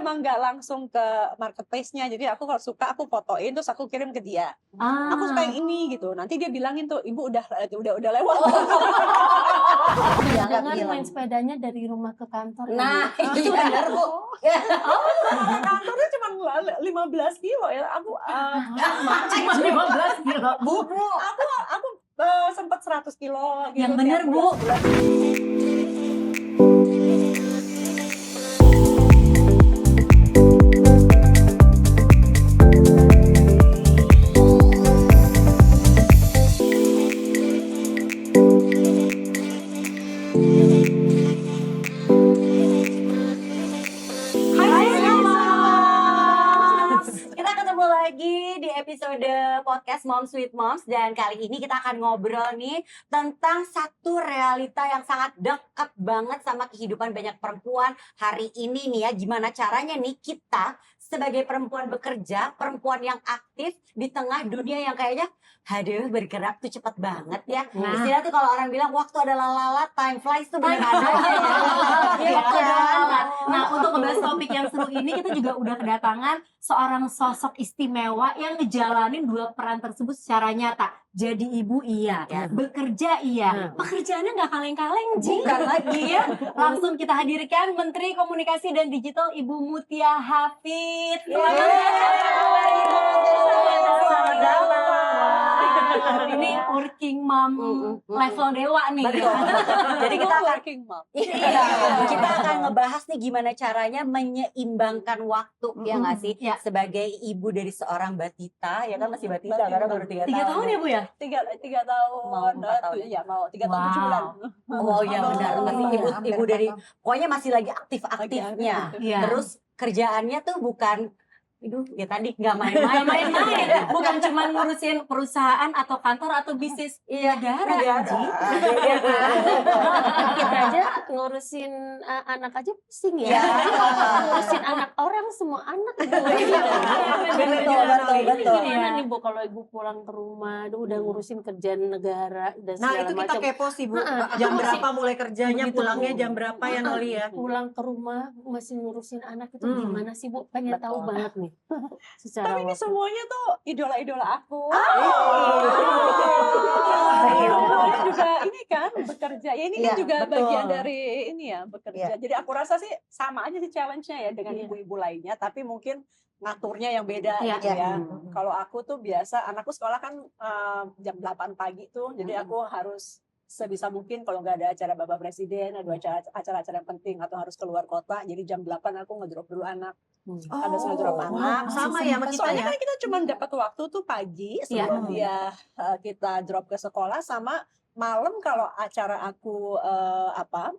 memang nggak langsung ke marketplace-nya. Jadi aku kalau suka aku fotoin terus aku kirim ke dia. Aku suka yang ini gitu. Nanti dia bilangin tuh, ibu udah lewat. Jangan main sepedanya dari rumah ke kantor. Nah, itu benar Bu. Kantornya cuma 15 kilo ya. Aku Cuma 15 kilo. Bu. aku sempat 100 kilo gitu. Yang benar Bu. Lagi di episode podcast Mom Sweet Moms, dan kali ini kita akan ngobrol nih tentang satu realita yang sangat dekat banget sama kehidupan banyak perempuan hari ini nih ya. Gimana caranya nih kita sebagai perempuan bekerja, perempuan yang aktif di tengah dunia yang kayaknya aduh bergerak tuh cepat banget ya. Istilah tuh kalau orang bilang waktu adalah lalat, time flies tuh benar ada ya. Nah, untuk ngebahas topik yang seru ini kita juga udah kedatangan seorang sosok istimewa yang ngejalanin dua peran tersebut secara nyata. Jadi ibu iya, bekerja iya, pekerjaannya nggak kaleng-kaleng, bukan lagi ya. Langsung kita hadirkan Menteri Komunikasi dan Digital Ibu Mutia Hafid. Selamat datang. Ini working mom level dewa nih. Betul. Jadi kita akan working mom. Kita akan ngebahas nih gimana caranya menyeimbangkan waktu ya nggak sih sebagai ibu dari seorang batita ya kan, masih batita karena baru 3 tahun ya Bu ya? 3 tahun, mau 4 tahun ya mau 3 tahun 7 bulan. Oh iya benar, masih ibu dari pokoknya masih lagi aktif-aktifnya. Terus kerjaannya tuh bukan ya tadi nggak main-main. Bukan cuma ngurusin perusahaan atau kantor atau bisnis negara. Kita aja ngurusin anak aja pusing ya. Ngurusin anak orang, semua anak. Betul. Gimana nih Bu kalau ibu pulang ke rumah, udah ngurusin kerjaan negara dan segala macam. Nah itu kita kepo sih Bu, jam berapa mulai kerjanya, pulangnya jam berapa ya Noli ya? Pulang ke rumah masih ngurusin anak itu gimana sih Bu? Pengen tahu banget nih. Tapi ini semuanya tuh idola-idola aku. Semuanya juga ini kan bekerja. Ya ini kan juga bagian dari ini ya bekerja. Jadi aku rasa sih sama aja sih challenge-nya ya dengan ibu-ibu lainnya, tapi mungkin ngaturnya yang beda gitu ya. Kalau aku tuh biasa, anakku sekolah kan jam 8 pagi tuh, jadi aku harus sebisa mungkin kalau nggak ada acara Bapak Presiden, ada acara-acara yang penting atau harus keluar kota, jadi jam 8 aku ngedrop dulu anak. Habis ngedrop anak. Sama ya sama kita soalnya ya. kan kita cuma dapat waktu tuh pagi sebelum dia kita drop ke sekolah, sama malam kalau acara aku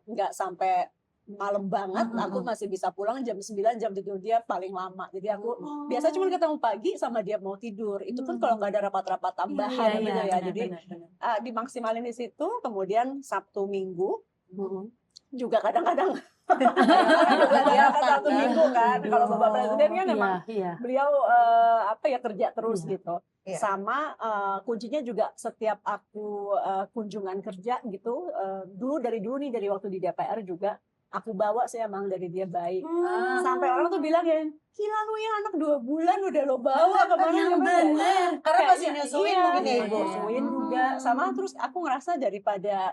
nggak sampai malam banget, aku masih bisa pulang jam 9, jam 7 dia paling lama. Jadi aku biasa cuma ketemu pagi sama dia mau tidur. Itu pun kalau nggak ada rapat-rapat tambahan gitu ya. Jadi dimaksimalin di situ. Kemudian Sabtu Minggu juga kadang-kadang Sabtu Minggu kan. Kalau Bapak Presiden kan emang beliau kerja terus gitu. Sama kuncinya juga setiap aku kunjungan kerja gitu, dari dulu nih dari waktu di DPR juga aku bawa sih emang dari dia baik. Sampai orang tuh bilang ya, gila lu ya anak 2 bulan udah lo bawa kemana-mana. Karena masih nyusuin mungkin ya Ibu. Nyusuin juga. Sama terus aku ngerasa daripada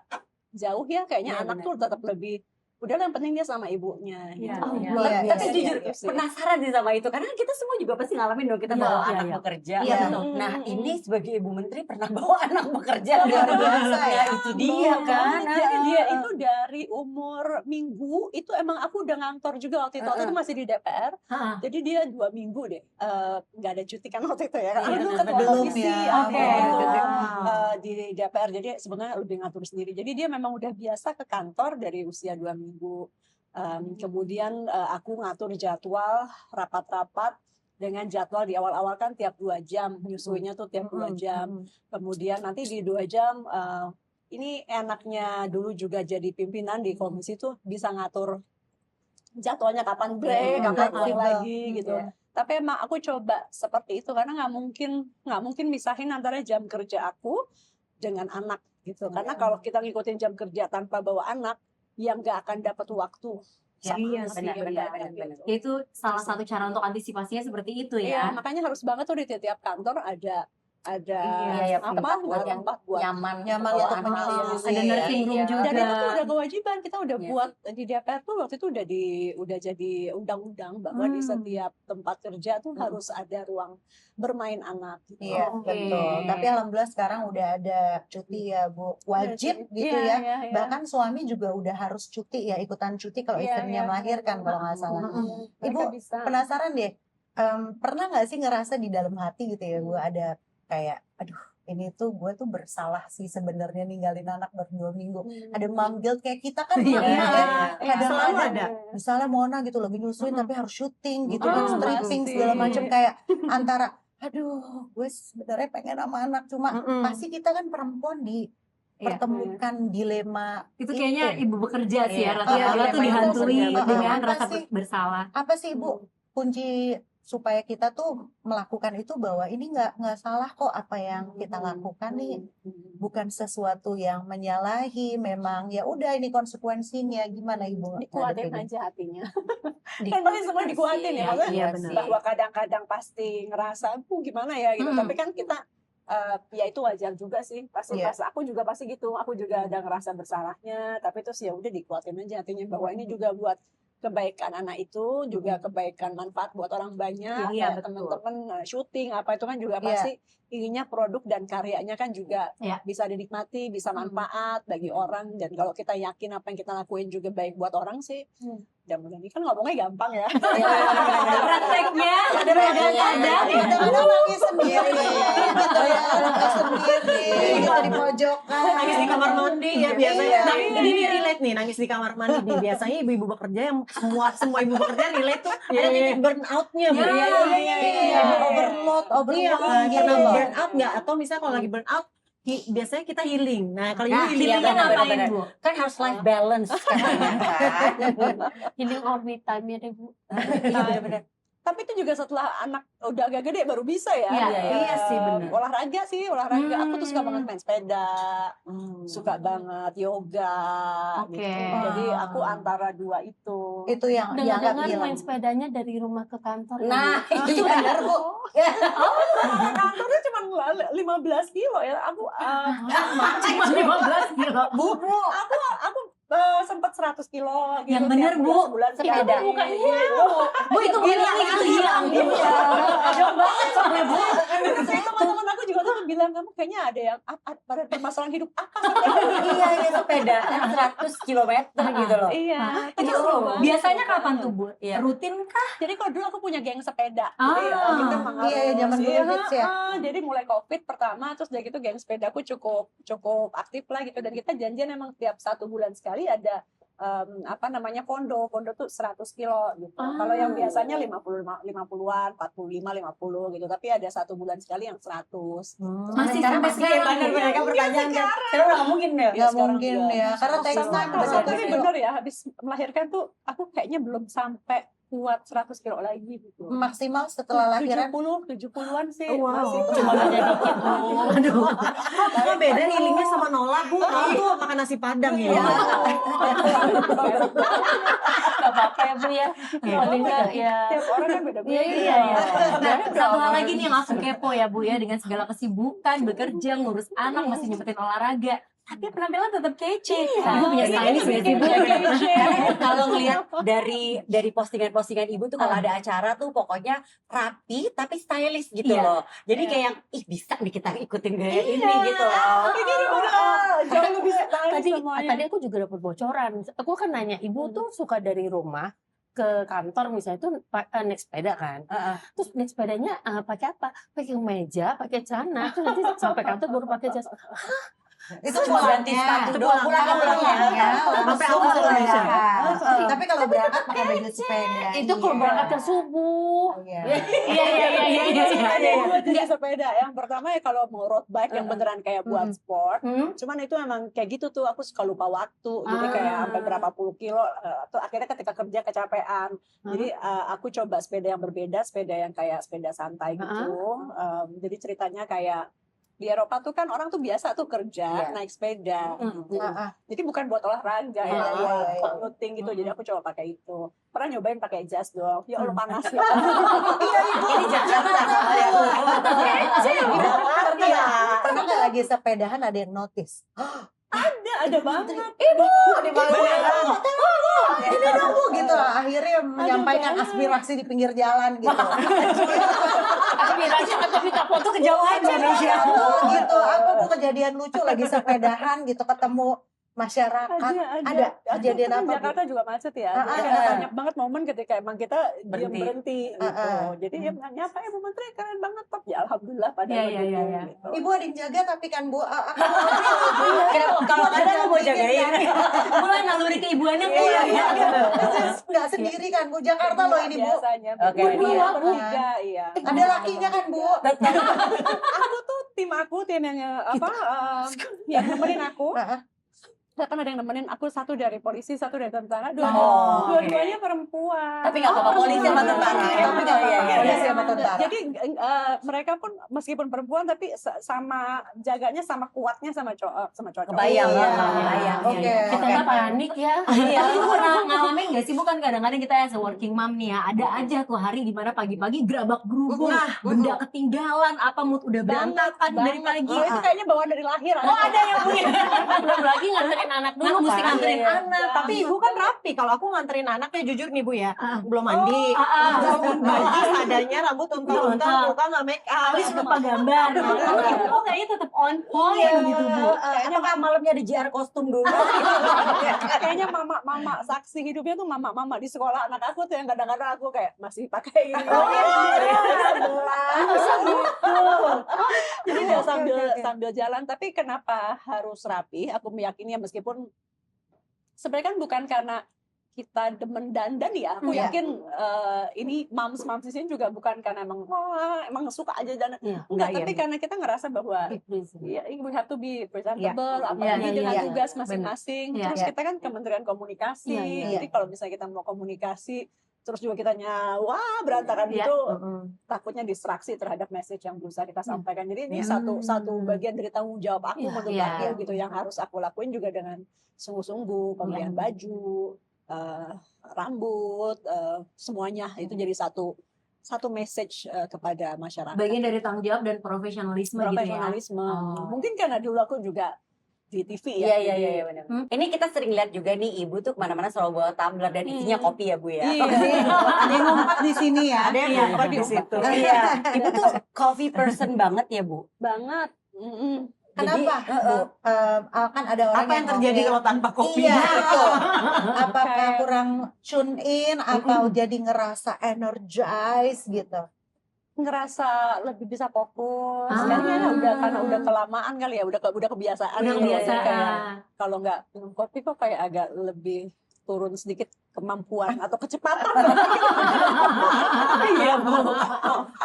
jauh ya kayaknya anak tuh tetap lebih, udah yang penting dia sama ibunya. Tapi jujur penasaran sih sama itu, karena kita semua juga pasti ngalamin dong kita bawa anak bekerja. Nah ini sebagai ibu menteri pernah bawa anak bekerja luar biasa ya. Itu dia kan. Jadi dia itu dari umur minggu itu emang aku udah ngantor juga waktu itu masih di DPR. Jadi dia 2 minggu deh nggak ada cuti kan waktu itu ya. Itu ketua komisi di DPR. Jadi sebenarnya lebih ngatur sendiri. Jadi dia memang udah biasa ke kantor dari usia 2 minggu. Kemudian aku ngatur jadwal rapat-rapat dengan jadwal di awal-awal kan tiap 2 jam, nyusuinya tuh tiap 2 jam. Kemudian nanti di 2 jam ini enaknya dulu juga jadi pimpinan di komisi tuh bisa ngatur jadwalnya kapan break, kapan break lagi gitu. Tapi emang aku coba seperti itu karena nggak mungkin misahin antara jam kerja aku dengan anak gitu. Karena kalau kita ngikutin jam kerja tanpa bawa anak, yang nggak akan dapat waktu Ya, Iya benar, sih, benar, benar, benar. gitu. Itu salah satu cara untuk antisipasinya seperti itu Iya, ya. makanya harus banget tuh di tiap kantor ada Iya, apa tempat buat yang tempat buat nyaman Nyaman untuk untuk anak. menyusui. Ada nursing room Iya. juga. dan itu tuh udah kewajiban kita udah Iya buat di DPR tuh waktu itu udah jadi undang-undang bahwa di setiap tempat kerja tuh harus ada ruang bermain anak gitu. Iya, Oke. betul. Tapi alhamdulillah sekarang udah ada cuti ya, Bu. Wajib gitu Iya, ya. iya, iya. Bahkan suami juga udah harus cuti ya, ikutan cuti kalau Iya, istrinya iya. melahirkan kalau nggak salah. Mereka Ibu bisa. penasaran deh, pernah nggak sih ngerasa di dalam hati gitu ya, Bu, ada kayak, aduh ini tuh gue tuh bersalah sih sebenarnya ninggalin anak berdua minggu. Ada mom guilt kayak kita kan Iya, emak-emak ya. iya. Kadang Selalu ada. Misalnya Mona gitu lagi nyusuin tapi harus syuting gitu kan, stripping pasti. segala macam kayak antara aduh gue sebenarnya pengen sama anak cuma pasti kita kan perempuan dipertemukan dilema Itu kayaknya ibu bekerja sih Iya. ya, rata-rata tuh dilema itu dihantui sebenarnya. dengan Apa rasa sih? bersalah. apa sih Ibu kunci supaya kita tuh melakukan itu bahwa ini nggak salah kok apa yang kita lakukan nih bukan sesuatu yang menyalahi memang ya udah ini konsekuensinya gimana Ibu Dikuatin ngadepinnya? aja hatinya. Kan pasti semua dikuatin ya, maksudnya Iya, benar. bahwa kadang-kadang pasti ngerasa aku gimana ya gitu, tapi kan kita ya itu wajar juga sih, pasti Iya. pas aku juga pasti gitu, aku juga ada ngerasa bersalahnya, tapi terus ya udah dikuatin aja hatinya bahwa ini juga buat kebaikan anak itu, juga kebaikan manfaat buat orang banyak, Iya, kayak betul. teman-teman syuting apa itu kan juga Iya. pasti inginnya produk dan karyanya kan juga Iya. bisa dinikmati, bisa manfaat bagi orang, dan kalau kita yakin apa yang kita lakuin juga baik buat orang sih, mudah-mudahan ini kan ngomongnya gampang ya. Prakteknya Ada kadang-kadang kadang-kadang nangis sendiri gitu ya nangis sendiri gitu di pojokan Nangis di kamar mandi ya biasanya. Iya. Nah, ini relate nih nangis di kamar mandi nih. Biasanya ibu-ibu bekerja yang semua ibu bekerja relate tuh ada titik burn out-nya, Bu. Iya, overload Iya, kan gitu pernah loh. burn out nggak? Atau misalnya kalau lagi burn out, biasanya kita healing. Nah, kalau Nah, ibu iya, healingnya benar, ngapain, benar. Bu? Kan harus life balance katanya kan. Healing all the time ya deh Bu. Iya benar-benar. Tapi itu juga setelah anak udah agak gede baru bisa ya. Iya, iya sih, benar. Olahraga. Aku tuh suka banget main sepeda, suka banget yoga. Oke. Gitu. Jadi aku antara dua itu. Itu yang dianggap Dengar-dengar hilang. main sepedanya dari rumah ke kantor. ya, Nah, Bu? itu benar, Bu. Kantornya cuma 15 kilo ya. Aku cuma 15 kilo. aku sempat 100 kilo. Gitu, Yang bener, tiap Bu. sebulan Sepeda. sekali. Bukan Bu, itu hilang, itu hilang. Jauh banget sampai Bu. Terus teman-teman aku juga tuh bilang, kamu kayaknya ada yang pada permasalahan hidup apa sih? Iya, iya sepeda kan 100 kilometer gitu loh. Iya. Itu seru banget. biasanya kapan tuh, Bu? Iya. Rutin kah? Jadi kalau dulu aku punya geng sepeda. Ah. Jadi kita emang Iya, harus- zaman dulu iya, hits ya. Jadi mulai COVID pertama, terus dari itu geng sepedaku cukup aktif lah gitu. Dan kita janjian emang tiap 1 bulan sekali ada pondo tuh 100 kilo gitu. Kalau yang biasanya 50-an, 45-50 gitu. Tapi ada 1 bulan sekali yang 100. Masih Sekarang sampai masih sekarang. benar-benar kan pertanyaan kan. Sekarang udah nggak mungkin ya. Nggak sekarang mungkin juga. ya karena takes Sama time kalau 100 tapi kilo. bener ya, habis melahirkan tuh aku kayaknya belum sampai kuat 100 kilo lagi gitu. maksimal setelah lahiran 70-an sih. Oh, wow. Masih Cuma beda dikit Bu. Aduh. Kok beda healingnya sama Nola, Bu? Nola tuh makan nasi Padang ya. Gak apa-apa ya Bu ya. Paling nggak ya. tiap orang kan beda-beda. Iya iya iya. Nah, satu hal lagi nih yang aku kepo ya Bu ya, dengan segala kesibukan, bekerja, ngurus anak, masih nyempetin olahraga. Tapi penampilan tetap kece. Ibu punya stylist ya sih Bu? Karena kalau ngelihat dari postingan-postingan ibu tuh kalau ada acara tuh pokoknya rapi tapi stylish gitu Iya. loh. Jadi kayak yang bisa nih kita ikutin gaya ini gitu loh. Ini udah jauh lebih Tadi semuanya. tadi aku juga dapat bocoran. Aku kan nanya, Ibu tuh suka dari rumah ke kantor misalnya tuh naik sepeda kan. Terus naik sepedanya pakai apa? Pakai kemeja, pakai celana. Terus nanti sampai kantor baru pakai jas. itu Cuma ganti sepatu doang pulang pulangnya Sampai awal Indonesia. tapi kalau berangkat pakai baju sepeda Itu kalau berangkat ke subuh. Iya. Iya. Dua jenis sepeda. Yang pertama ya kalau mau road bike yang beneran kayak buat sport. Cuman itu emang kayak gitu tuh, aku suka lupa waktu. Jadi kayak sampai berapa puluh kilo. Tuh akhirnya ketika kerja kecapean. Jadi aku coba sepeda yang berbeda, sepeda yang kayak sepeda santai gitu. Jadi ceritanya kayak di Eropa tuh kan orang tuh biasa tuh kerja, naik sepeda. Jadi bukan buat olahraga ya, buat commuting gitu. Jadi aku coba pakai itu. Pernah nyobain pakai jas dong. Ya Allah panas ya. Ini Jakarta ya. Pernah nggak lagi sepedahan ada yang notice? Ada banget. Ibu, di mana? Ini dong Bu, gitu lah. Akhirnya menyampaikan aspirasi di pinggir jalan gitu. Aspirasi atau minta foto kejauhan Indonesia gitu. Apa Bu kejadian lucu lagi sepedahan gitu ketemu masyarakat? Ada kejadian Kan apa Bu? Jakarta juga macet ya. Jadi ada banyak banget momen ketika emang kita diam berhenti gitu. Jadi dia nyapa Ibu Menteri keren banget top. Ya alhamdulillah pada gitu. Ibu ada yang jaga tapi kan Bu Kalau ada aku mau jagain. Mulai naluri keibuannya nggak sendiri kan Bu, Jakarta loh ini Bu. Biasanya. Oke, Berdua, iya. bertiga, iya. Ada lakinya kan Bu. Aku tuh tim yang yang nemenin aku. Kan ada yang nemenin aku, satu dari polisi, satu dari tentara, dua-duanya perempuan. Tapi nggak apa-apa, polisi sama tentara. Tapi nggak apa-apa, polisi sama tentara. Jadi mereka pun meskipun perempuan tapi sama jaganya sama kuatnya sama cowok. Kebayang, Iya. kebayang. Oke. Kita nggak panik ya. Iya, lu pernah ngalamin gak sih? Bukan kadang-kadang kita as a working mom nih ya, ada aja tuh hari dimana pagi-pagi gerabak gerubuk, benda ketinggalan, apa mood udah berantakan dari pagi. Itu kayaknya bawaan dari lahir. Ada yang punya. Belum lagi nganterin anak dulu, Mesti kan? nganterin Iya. anak, tapi ibu kan rapi. Kalau aku nganterin anaknya jujur nih Bu ya, belum mandi, belum baju, seadanya, rambut untal-untal, muka nggak make up. Habis lupa gambar. Itu kok kayaknya tetap on point gitu, Bu. Apakah malamnya di JR kostum dulu? Kayaknya mama saksi hidupnya tuh mama di sekolah anak aku tuh yang kadang-kadang aku kayak masih pakai ini. Jadi dia sambil jalan, tapi kenapa harus rapi? Aku meyakini meskipun sebenarnya kan bukan karena kita demen dandan ya. Aku yakin ini moms di sini juga bukan karena emang suka aja dandan. Enggak, tapi karena kita ngerasa bahwa we have to be presentable, apalagi dengan tugas masing-masing. Terus kita kan Kementerian Komunikasi. Jadi kalau misalnya kita mau komunikasi terus juga kitanya berantakan itu, takutnya distraksi terhadap message yang berusaha kita sampaikan. Jadi ini satu bagian dari tanggung jawab aku menurut aku gitu, yang harus aku lakuin juga dengan sungguh-sungguh. Pemilihan baju, rambut, semuanya itu jadi satu message kepada masyarakat. Bagian dari tanggung jawab dan profesionalisme gitu ya. Mungkin karena dulu aku juga di TV ya. Iya benar. Ini kita sering lihat juga nih ibu tuh kemana-mana selalu bawa tumbler dan isinya kopi ya Bu ya. Ada yang ngumpet di sini ya. Ada yang ngumpet di situ. Iya. Ibu tuh coffee person banget ya Bu. Banget. Kenapa Bu? Kan ada orang Apa yang terjadi kalau tanpa kopi? Iya, betul. Apakah kurang tune in atau jadi ngerasa energized gitu? Ngerasa lebih bisa fokus. Karena udah kelamaan kali ya, udah kebiasaan. Udah kebiasaan. Kalau nggak minum kopi kok kayak agak lebih turun sedikit kemampuan atau kecepatan. Iya, Bu.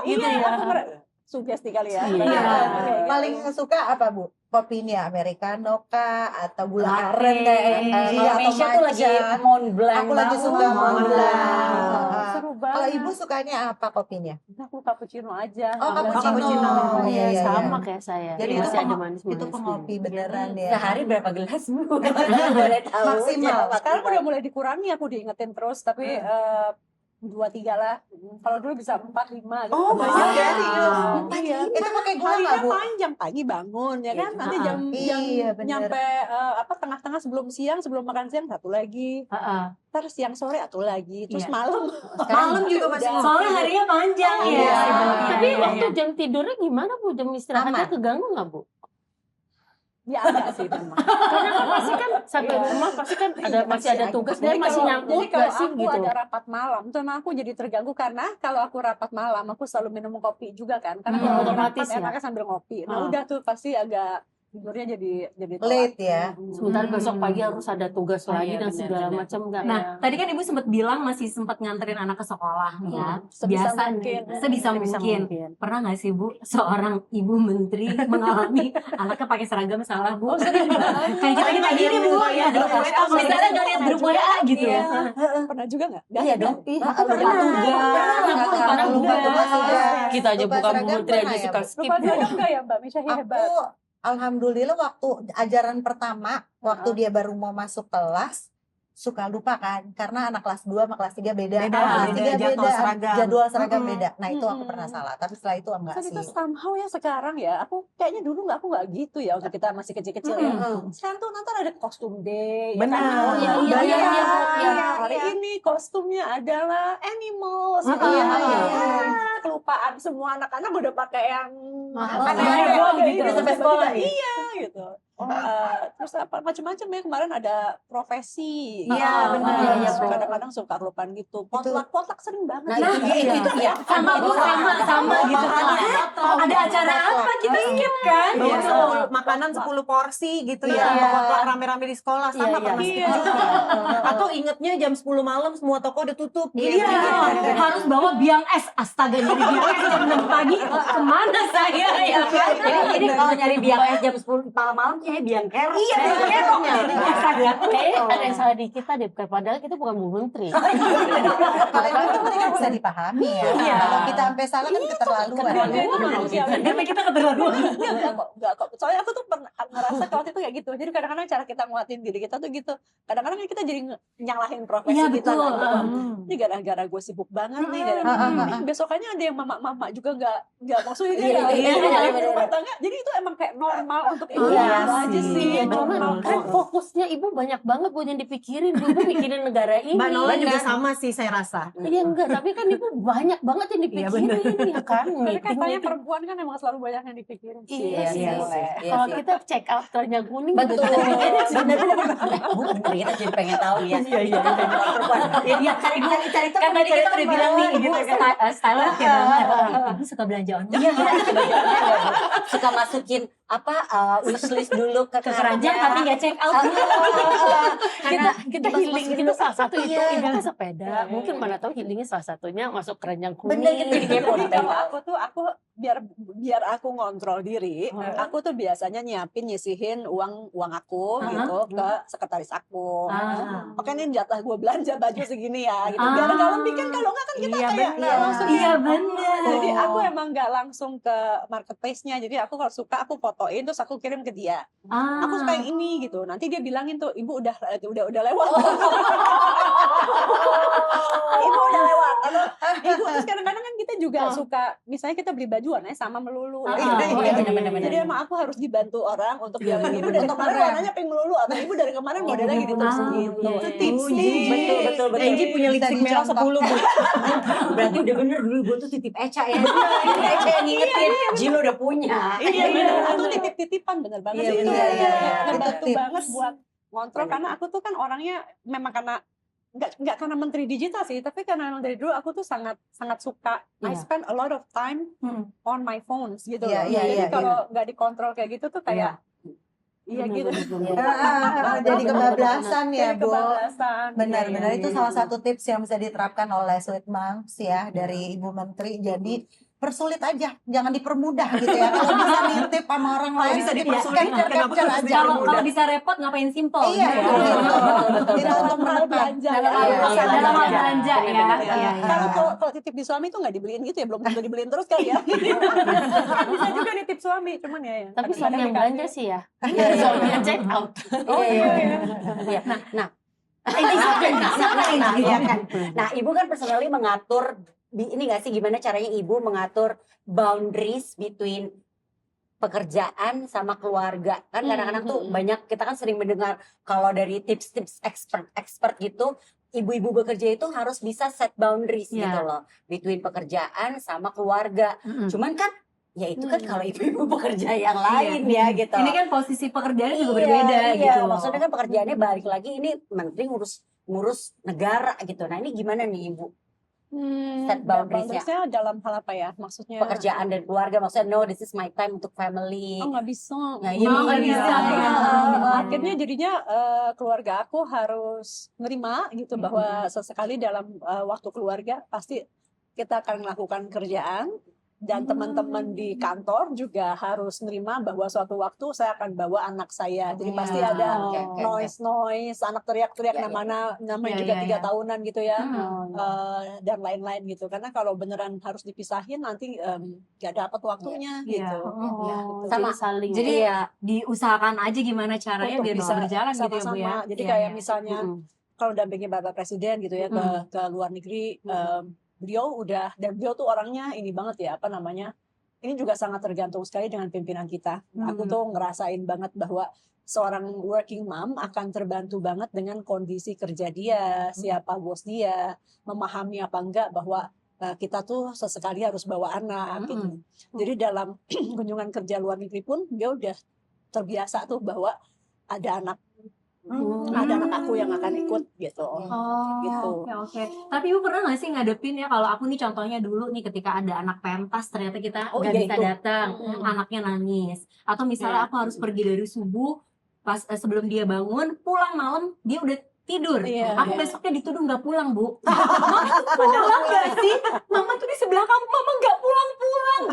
Gitu ya. Sugesti kali ya. Paling suka apa Bu? Kopinya americano kah atau gula Latte. aren kayak Indonesia tuh lagi Mont Blanc. Aku lagi suka Mont Blanc. Seru banget. Kalau Ibu sukanya apa kopinya? Aku cappuccino aja. Oh, cappuccino. Iya, Sama kayak saya. Jadi Masih itu ada manis-manis. itu pengopi beneran ya. Sehari berapa gelas Bu? Boleh tahu. Maksimal. Sekarang udah mulai dikurangi, aku diingetin terus, tapi 2-3 lah. Kalau dulu bisa 4-5 gitu. Oh, banyak ya. Iya. Itu pakai gula Harinya nggak Bu? panjang, pagi bangun ya kan. Nanti jam Iya, bener. nyampe tengah-tengah sebelum makan siang satu lagi. Terus siang sore satu lagi. Terus malam juga masih Soalnya harinya panjang ya. Iya. Tapi waktu jam tidurnya gimana Bu? Jam istirahatnya keganggu nggak Bu? ya ada sih memang. Karena kan pasti kan sampai rumah pasti kan masih ada tugas dan masih nyangkut Jadi kalau nggak sih aku gitu. ada rapat malam, tuh emang aku jadi terganggu karena kalau aku rapat malam aku selalu minum kopi juga kan. Karena kalau Otomatis rapat ya. enaknya sambil ngopi. Nah udah tuh pasti agak tidurnya jadi telat. late ya. Sebentar besok pagi harus ada tugas lagi dan benar, segala benar. macam nggak. Nah, tadi kan Ibu sempat bilang masih sempat nganterin anak ke sekolah nih ya. Sebisa Biasa mungkin. sebisa mungkin. Pernah nggak sih Bu, seorang ibu menteri mengalami anaknya pakai seragam salah Bu? Kayak kita gini Bu, ya. Misalnya nggak lihat grup WA gitu ya. Pernah juga nggak? Iya dong. Lupa tugas. Lupa tugas. kita aja lupa bukan seragam menteri aja pernah ya, suka Bu? skip. Lupa seragam nggak ya Mbak Misha? Aku Hebat. alhamdulillah waktu ajaran pertama, waktu dia baru mau masuk kelas, suka lupa kan, karena anak kelas 2 sama kelas 3 beda. Beda, Kelas 3 jadwal seragam. jadwal seragam Mm-mm. beda. Nah itu aku Mm-mm. pernah salah, tapi setelah itu enggak Kan sih. itu somehow ya sekarang ya, aku kayaknya dulu aku nggak gitu ya waktu kita masih kecil-kecil ya. Sekarang tuh nonton ada kostum day. Benar. Ya kan? Oh, iya, Iya, iya, iya, iya. Hari ini kostumnya adalah animals. Iya, iya. Kelupaan semua anak-anak udah pakai yang heboh gitu. Udah sampai sekolah nih. Iya gitu. Terus apa macam-macam ya, kemarin ada profesi. Iya, benar. Iya, Kadang-kadang suka kelupaan gitu. Potluck sering banget. Nah, ya. itu ya. Sama Bu, sama gitu. Ada acara apa kita skip kan? Bawa Iya. 10 makanan 10 porsi gitu Iya. ya, potluck rame-rame di sekolah sama Iya, pernah iya. skip juga. Atau ingetnya jam 10 malam semua toko udah tutup gitu. Iya, harus bawa biang es. Astaga, nyari biang es jam 6 pagi. Kemana saya ya kan? Ini kalau nyari biang es jam 10 malam kayak biang kerok. Iya, biang kerok. Ada yang salah di kita deh, padahal kita bukan Bu Menteri. Kalau yang penting kan bisa dipahami ya. Iya. Kalau kita sampai salah kan keterlaluan. Karena kita keterlaluan. Enggak kok. Soalnya aku tuh pernah ngerasa waktu itu kayak gitu. Jadi kadang-kadang cara kita nguatin diri kita tuh gitu. Kadang-kadang kita jadi nyalahin profesi Iya, kita. betul. Kan? Ini gara-gara gue sibuk banget nih. Besokannya ada yang mama-mama juga nggak maksudnya Iya, rumah tangga. Jadi itu emang kayak normal untuk ibu Iya aja sih. sih. Iya, cuman Normal. kan fokusnya ibu banyak banget buat yang dipikirin. Ibu mikirin negara ini. Mbak Nola juga kan. sama sih saya rasa. Iya enggak, tapi kan ibu banyak banget yang dipikirin ya kan. Tapi katanya Meeting-meeting. perempuan kan emang selalu banyak yang dipikirin sih. Iya sih. boleh. Kalau kita check out ternyata kuning Betul. Bener-bener. Bu, bener kita jadi pengen tahu ya. Iya. Perempuan. Iya, cari tahu. Kan tadi kita udah bilang nih, Ibu gitu kan. style oke banget. Ibu suka belanja online. Iya, suka masukin apa wishlist dulu ke Keranjang tapi nggak check out. kita healing itu salah satu itu Iya. ibu kan sepeda mungkin mana tahu healingnya salah satunya masuk keranjang kuning. Bener gitu, jadi kepo nih. Kalau aku biar aku ngontrol diri, aku tuh biasanya nyisihin uang aku gitu ke sekretaris aku. Oke, ini jatah gue belanja baju segini ya gitu. Biar nggak lebih kan, kalau nggak kan kita Iya, kayak bener. langsung Iya, bener. Jadi aku emang nggak langsung ke marketplace-nya. Jadi aku kalau suka aku fotoin terus aku kirim ke dia. Aku suka yang ini gitu. Nanti dia bilangin tuh, ibu udah lewat. Ibu udah lewat. Atau ibu terus kadang-kadang kan kita juga suka, misalnya kita beli baju warnanya sama melulu. bener-bener. Jadi emang aku harus dibantu orang untuk bilang ibu dari kemarin warnanya pink melulu, atau ibu dari kemarin modelnya gitu terus gitu. Itu tips nih. Betul. Angie punya lipstick merah 10 Bu. Berarti udah bener dulu gue tuh titip Eca ya. Eca yang ngingetin, Jill udah punya. Iya benar. Aku titip-titipan bener banget. Iya, Itu bener, iya. ngebantu Itu tips. banget buat ngontrol, karena aku tuh kan orangnya memang karena nggak karena menteri digital sih, tapi karena memang dari dulu aku tuh sangat suka. I spend a lot of time on my phones gitu loh. Iya, Jadi iya, kalau nggak dikontrol kayak gitu tuh kayak iya gitu. Jadi kebablasan ya, Jadi Bu. kebablasan. Benar-benar Iya, itu iya, salah iya. satu tips yang bisa diterapkan oleh Sweet Moms ya dari Ibu Menteri. Jadi persulit aja, jangan dipermudah gitu ya. Kalau bisa nitip sama orang lain, bisa dipersulit, capture kenapa harus aja. Kalau bisa repot ngapain simple? Iya, gitu. itu untuk Dalam hal belanja ya. Dalam hal belanja ya. Iya. Iya, iya. Kalau titip di suami tuh nggak dibeliin gitu ya, belum tentu dibeliin terus kali ya. Bisa juga nitip suami, cuman ya. Tapi suami yang belanja sih ya. Iya, iya. Suami yang check out. Oh iya. Iya. Nah, Nah, ibu kan personally mengatur ini nggak sih, gimana caranya ibu mengatur boundaries between pekerjaan sama keluarga? Kan kadang-kadang tuh banyak, kita kan sering mendengar kalau dari tips-tips expert gitu, ibu-ibu bekerja itu harus bisa set boundaries gitu loh, between pekerjaan sama keluarga. Cuman kan ya itu kan kalau ibu-ibu pekerja yang lain ya gitu. Ini kan posisi pekerjaannya juga berbeda gitu. Maksudnya kan pekerjaannya balik lagi, ini menteri ngurus negara gitu. Nah ini gimana nih ibu? Set boundaries-nya. Boundariesnya dalam hal apa ya? Maksudnya Pekerjaan dan keluarga, maksudnya no, this is my time untuk family. nggak bisa. Nah, iya, nggak iya. bisa, ya. Akhirnya jadinya keluarga aku harus nerima gitu bahwa sesekali dalam waktu keluarga pasti kita akan melakukan kerjaan, dan teman-teman di kantor juga harus nerima bahwa suatu waktu saya akan bawa anak saya. Jadi pasti ada noise, anak teriak-teriak namanya juga 3 tahunan gitu ya, dan lain-lain gitu. Karena kalau beneran harus dipisahin nanti gak dapat waktunya gitu. Sama saling. Jadi diusahakan aja gimana caranya biar bisa berjalan gitu ya Bu ya. Jadi kayak misalnya kalau dampingi Bapak Presiden gitu ya ke luar negeri, beliau tuh orangnya ini banget ya, ini juga sangat tergantung sekali dengan pimpinan kita. Aku tuh ngerasain banget bahwa seorang working mom akan terbantu banget dengan kondisi kerja dia, siapa bos dia, memahami apa enggak bahwa kita tuh sesekali harus bawa anak gitu. Jadi dalam kunjungan kerja luar negeri pun dia udah terbiasa tuh bahwa ada anak aku yang akan ikut gitu. Oke. Tapi Ibu pernah nggak sih ngadepin ya, kalau aku nih contohnya dulu nih ketika ada anak pentas ternyata kita nggak bisa datang, anaknya nangis, atau misalnya aku harus pergi dari subuh pas sebelum dia bangun, pulang malam dia udah tidur. Aku besoknya dituduh nggak pulang Bu. Mama tuh pulang nggak sih? Mama tuh di sebelah kamu, Mama nggak pulang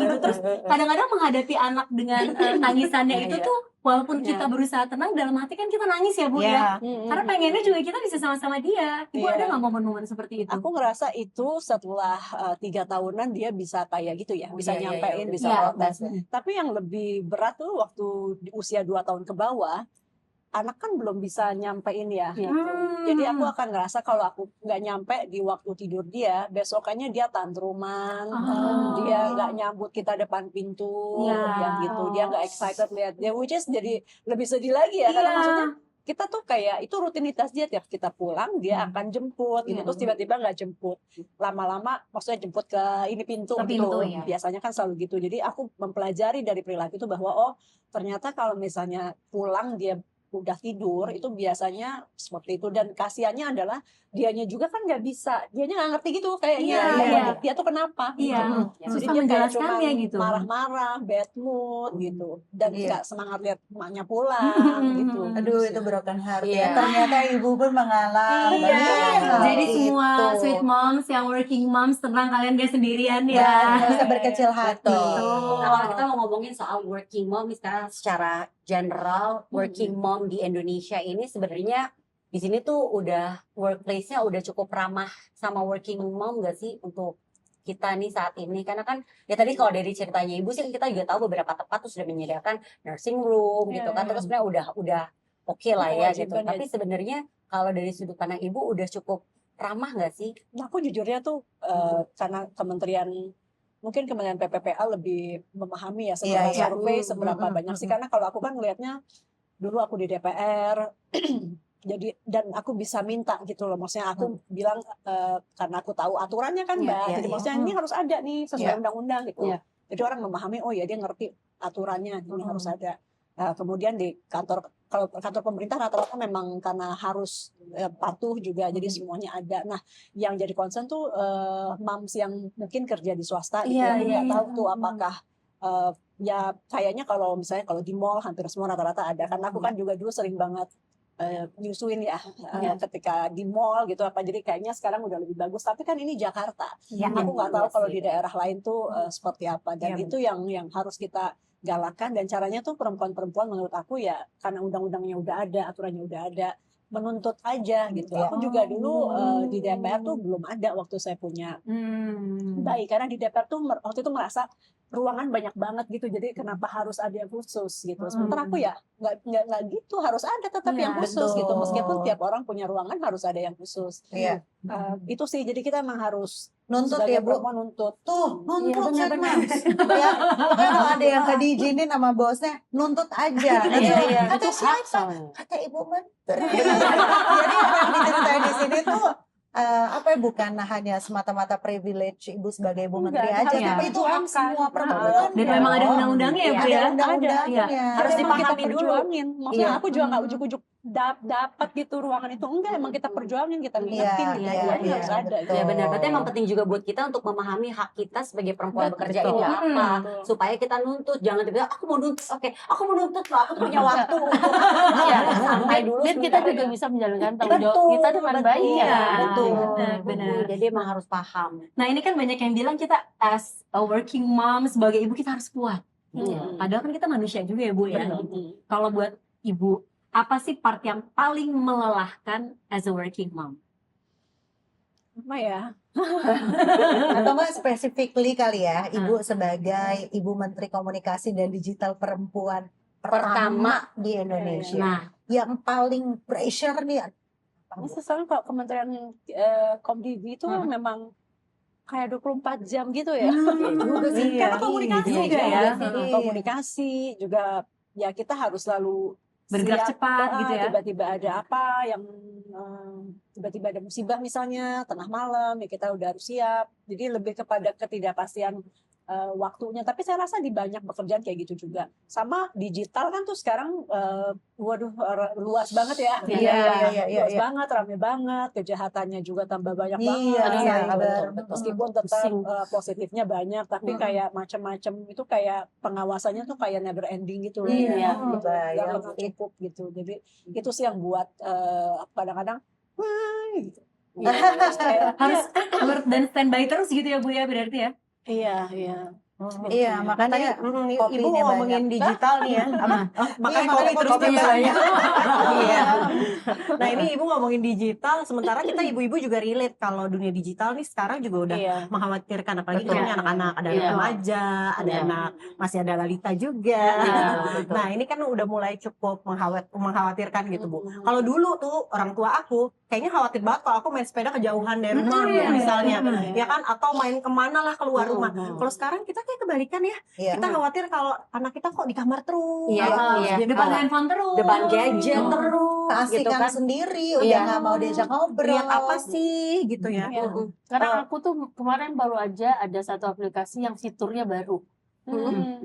gitu. Terus kadang-kadang menghadapi anak dengan tangisannya itu tuh, walaupun kita berusaha tenang, dalam hati kan kita nangis ya Bu ya. Karena pengennya juga kita bisa sama-sama dia. Ibu ada nggak momen-momen seperti itu? Aku ngerasa itu setelah 3 tahunan dia bisa kayak gitu ya, bisa nyampein, bisa protes. Tapi yang lebih berat tuh waktu di usia 2 tahun ke bawah, anak kan belum bisa nyampein ya gitu. Jadi aku akan ngerasa kalau aku nggak nyampe di waktu tidur dia, besokannya dia tantruman, dia nggak nyambut kita depan pintu, yang gitu, dia nggak excited lihat dia, which is jadi lebih sedih lagi ya, karena maksudnya kita tuh kayak itu rutinitas dia, tiap kita pulang dia akan jemput gitu, terus tiba-tiba nggak jemput, lama-lama maksudnya jemput ke ini pintu gitu, biasanya kan selalu gitu. Jadi aku mempelajari dari perilaku itu bahwa ternyata kalau misalnya pulang dia udah tidur itu biasanya seperti itu, dan kasihannya adalah dianya juga kan nggak bisa, dianya nggak ngerti gitu kayaknya dia tuh kenapa gitu. Jadi dia kayak cuma gitu. marah-marah, bad mood gitu, dan nggak semangat lihat emaknya pulang gitu. Aduh itu broken heart ya. Ternyata ibu pun mengalami. Jadi semua sweet moms yang working moms, tenang, kalian gak sendirian ya. Nggak usah berkecil hati. Nah, kalau kita mau ngomongin soal working mom sekarang secara general, working mom di Indonesia ini sebenarnya di sini tuh udah workplace-nya udah cukup ramah sama working mom gak sih untuk kita nih saat ini? Karena kan ya tadi kalau dari ceritanya ibu sih kita juga tahu beberapa tempat tuh sudah menyediakan nursing room gitu kan, terus sebenarnya udah oke lah ya gitu. Tapi sebenarnya kalau dari sudut pandang ibu udah cukup ramah gak sih? Nah, aku jujurnya tuh karena mungkin Kementerian PPPA lebih memahami ya seberapa survei, seberapa banyak sih. Karena kalau aku kan ngelihatnya dulu aku di DPR, jadi dan aku bisa minta gitu loh. Maksudnya aku bilang karena aku tahu aturannya kan Mbak. Jadi maksudnya ini harus ada nih sesuai undang-undang gitu. Jadi orang memahami, oh ya dia ngerti aturannya, ini harus ada. Kemudian di kalau kantor pemerintah rata-rata memang karena harus patuh juga, jadi semuanya ada. Nah, yang jadi concern tuh moms yang mungkin kerja di swasta gitu, nggak tahu tuh apakah ya kayaknya kalau misalnya kalau di mall hampir semua rata-rata ada. Karena aku kan juga dulu sering banget nyusuin ketika di mall gitu apa, jadi kayaknya sekarang udah lebih bagus. Tapi kan ini Jakarta, aku nggak tahu kalau di daerah lain tuh seperti apa, dan itu yang harus kita galakan. Dan caranya tuh perempuan-perempuan menurut aku ya karena undang-undangnya udah ada, aturannya udah ada, menuntut aja gitu. Aku juga dulu di DPR tuh belum ada waktu saya punya bayi, karena di DPR tuh waktu itu merasa ruangan banyak banget gitu, jadi kenapa harus ada yang khusus gitu. Sementara aku ya nggak gitu, harus ada tetap yang khusus gitu, meskipun tiap orang punya ruangan harus ada yang khusus. Itu sih, jadi kita emang harus nuntut ya Bu, nuntut nuntut ya, pokoknya kalau ada yang gak diizinin sama bosnya nuntut aja. Kata siapa? Kata Ibu Menteri. Jadi yang diceritain di sini tuh bukan hanya semata-mata privilege ibu sebagai ibu menteri aja, tapi itu hak semua perempuan. Dan memang ada undang-undangnya ya Bu ya. Ada undang-undangnya. Harus dipahami dulu. Maksudnya aku juga nggak ujuk-ujuk dapat gitu ruangan itu, enggak, emang kita perjuangin, kita ngingetin gitu, iya, harus ada betul. Ya benar, berarti emang penting juga buat kita untuk memahami hak kita sebagai perempuan bekerja ini apa, supaya kita nuntut, jangan tiba-tiba aku mau nuntut, aku mau nuntut loh, aku tuh punya waktu untuk santai dulu. Biar kita juga bisa menjalankan tanggung jawab kita dengan baik ya. Betul, benar. Jadi emang harus paham. Nah ini kan banyak yang bilang kita as a working mom, sebagai ibu kita harus kuat. Padahal kan kita manusia juga ya Bu ya. Kalau buat ibu, apa sih part yang paling melelahkan as a working mom? Apa ya? Atau nggak specifically kali ya, Ibu sebagai Ibu Menteri Komunikasi dan Digital Perempuan pertama di Indonesia. Nah, Yang paling pressure nih. Ini sekarang kalau Kementerian Komdivi itu memang kayak 24 jam gitu ya. Karena komunikasi juga ya. Komunikasi juga ya kita harus selalu bergerak siap, cepat gitu ya. Tiba-tiba ada apa yang tiba-tiba ada musibah misalnya tengah malam ya kita udah harus siap. Jadi lebih kepada ketidakpastian waktunya. Tapi saya rasa di banyak pekerjaan kayak gitu juga. Sama digital kan tuh sekarang waduh luas banget ya. Luas banget, rame banget, kejahatannya juga tambah banyak banget. Meskipun tetap positifnya banyak, tapi kayak macam-macam itu kayak pengawasannya tuh kayak never ending gitu loh. Gak cukup gitu. Jadi itu sih yang buat kadang-kadang gitu. Harus alert dan standby terus gitu ya Bu ya, berarti ya. Iya, makanya Ibu ngomongin digital nih ya. Makanya kopi terus banyak. Nah ini Ibu ngomongin digital, sementara kita ibu-ibu juga relate kalau dunia digital nih sekarang juga udah mengkhawatirkan, apalagi kita anak-anak, ada anak remaja, ada anak masih ada balita juga. Nah ini kan udah mulai cukup mengkhawatirkan gitu Bu. Kalau dulu tuh orang tua aku kayaknya khawatir banget kalau aku main sepeda kejauhan dari rumah misalnya, ya kan, atau main kemana lah keluar rumah. Kalau sekarang kita kayak kebalikan ya, kita khawatir kalau anak kita kok di kamar terus, Depan handphone terus, depan gadget terus, keasikan sendiri, udah nggak mau diajak ngobrol. lihat apa sih gitu ya. Karena aku tuh kemarin baru aja ada satu aplikasi yang fiturnya baru.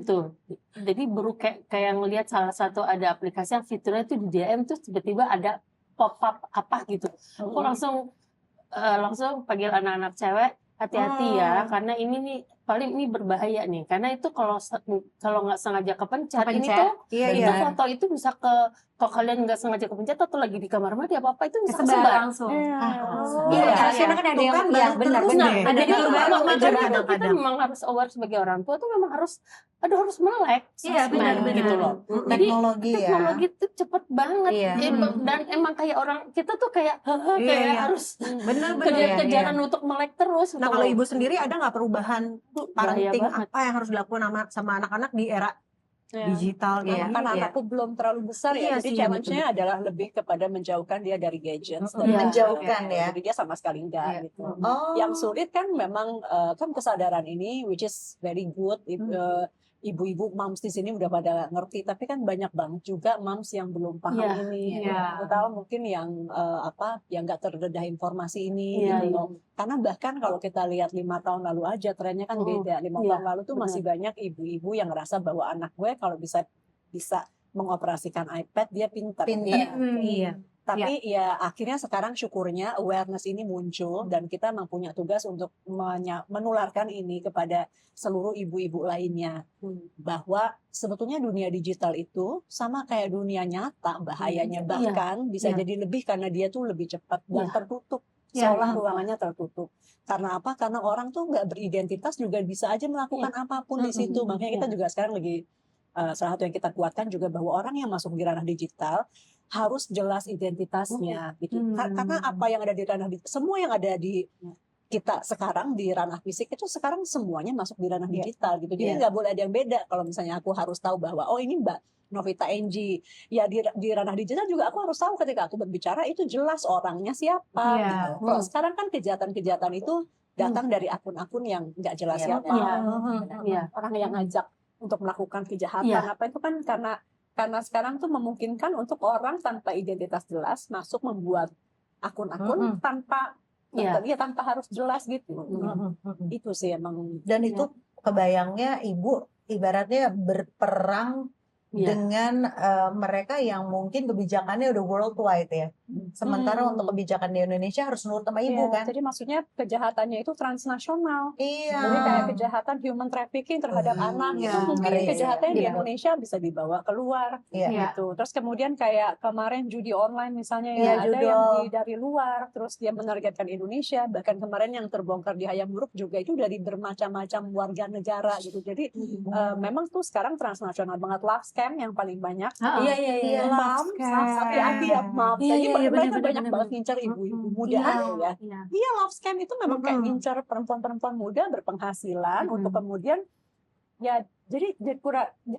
Tuh. Jadi baru kayak ngelihat salah satu ada aplikasi yang fiturnya tuh di DM tuh tiba-tiba ada pop-up apa gitu. Aku langsung panggil anak-anak cewek, hati-hati ya, karena ini nih paling ini berbahaya nih, karena itu kalau nggak sengaja kepencet ini tuh itu foto itu bisa kalau kalian nggak sengaja kepencet atau lagi di kamar mandi apa itu bisa kesebar langsung. Karena kan ada yang benar. Ada yang baru. Makanya kita memang harus aware sebagai orang tua tuh memang harus melek. Benar gitu loh. Jadi teknologi itu cepet banget. Dan emang kayak orang kita tuh kayak harus kejar-kejaran untuk melek terus. Nah kalau ibu sendiri ada nggak perubahan parenting apa yang harus dilakukan sama anak-anak di era digital gitu? Karena anakku belum terlalu besar ya, jadi challenge-nya adalah lebih kepada menjauhkan dia dari gadgets. Menjauhkan ya. Jadi dia sama sekali enggak gitu. Yang sulit kan memang kan kesadaran ini, which is very good. Ibu-ibu moms di sini udah pada ngerti, tapi kan banyak banget juga moms yang belum paham ini, terutama mungkin yang yang nggak terdedah informasi ini, gitu loh. Karena bahkan kalau kita lihat 5 tahun lalu aja trennya kan beda. 5 tahun lalu tuh masih banyak ibu-ibu yang ngerasa bahwa anak gue kalau bisa mengoperasikan iPad dia pintar. Tapi ya akhirnya sekarang syukurnya awareness ini muncul dan kita memang punya tugas untuk menularkan ini kepada seluruh ibu-ibu lainnya. Bahwa sebetulnya dunia digital itu sama kayak dunia nyata bahayanya, bahkan bisa jadi lebih karena dia tuh lebih cepat dan tertutup. Seolah ruangannya tertutup. Karena apa? Karena orang tuh nggak beridentitas juga bisa aja melakukan apapun di situ. Makanya kita juga sekarang lagi salah satu yang kita kuatkan juga bahwa orang yang masuk di ranah digital harus jelas identitasnya gitu. Karena apa yang ada di ranah semua yang ada di kita sekarang di ranah fisik itu sekarang semuanya masuk di ranah digital gitu. Jadi nggak boleh ada yang beda. Kalau misalnya aku harus tahu bahwa oh ini Mbak Novita Enji, ya di ranah digital juga aku harus tahu ketika aku berbicara itu jelas orangnya siapa gitu. Kalau sekarang kan kejahatan-kejahatan itu datang dari akun-akun yang nggak jelas siapa. Orang yang ngajak untuk melakukan kejahatan apa itu kan karena sekarang tuh memungkinkan untuk orang tanpa identitas jelas masuk membuat akun-akun tanpa harus jelas gitu. Itu sih emang. Dan itu kebayangnya ibu ibaratnya berperang dengan mereka yang mungkin kebijakannya udah worldwide ya. Sementara untuk kebijakan di Indonesia harus nurut sama ibu kan. Jadi maksudnya kejahatannya itu transnasional. Iya. Jadi kayak kejahatan human trafficking terhadap anak itu mungkin kejahatannya di Indonesia bisa dibawa keluar gitu. Terus kemudian kayak kemarin judi online misalnya ada yang dari luar, terus dia menargetkan Indonesia. Bahkan kemarin yang terbongkar di Hayam Buruk juga itu dari bermacam-macam warga negara gitu. Jadi memang tuh sekarang transnasional banget. Love scam yang paling banyak. Iya. Mom, tapi mom. Jadi mereka banyak banget ngincar ibu-ibu muda ya. Iya, love scam itu memang kayak ngincar perempuan-perempuan muda berpenghasilan untuk kemudian ya jadi